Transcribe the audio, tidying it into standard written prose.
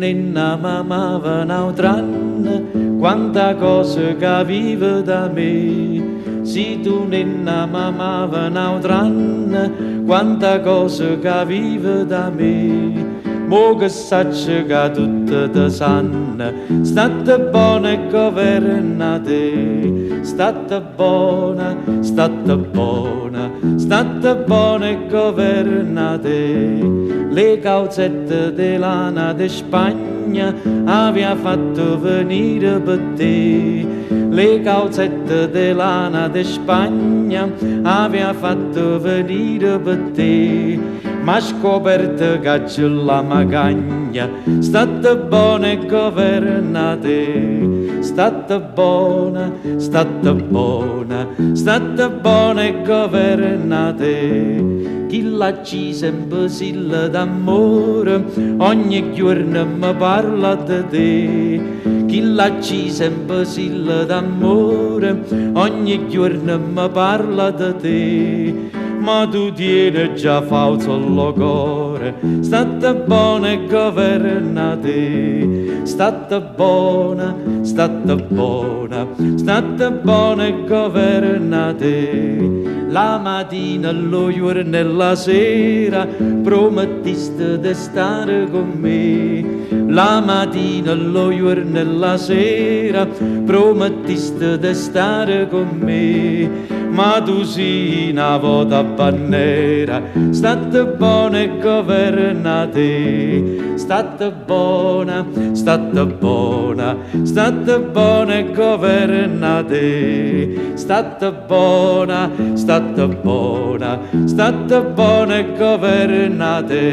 ne amava un'altra anna, quanta cosa che vive da me. Se tu ne amava un'altra anna, quanta cosa che vive da me. Mo che saccio che tutte te sanno, state buona e governate. State buona, state buona, state buona e governate. Le calzette di lana di Spagna aveva fatto venire per te. Le calzette di lana di Spagna aveva fatto venire per te. Ma scoperto che c'è la magagna, state buone e governate. State buona, state buona, state buone e governate. Chi l'ha ci sempre silla d'amore, ogni giorno mi parla di te. Chi l'ha ci sempre silla d'amore, ogni giorno mi parla di te. Ma tu tieni già falso il cuore, state buona e governate. State buona, state buona, state buona e governate. La mattina, lo giorno e la sera promettiste di stare con me. La mattina, lo giorno e la sera promettiste di stare con me. Ma tu sei una volta bannera, state buona e governate. State buona, state buona, state buona e governate. State buona, state buona, state buona e governate.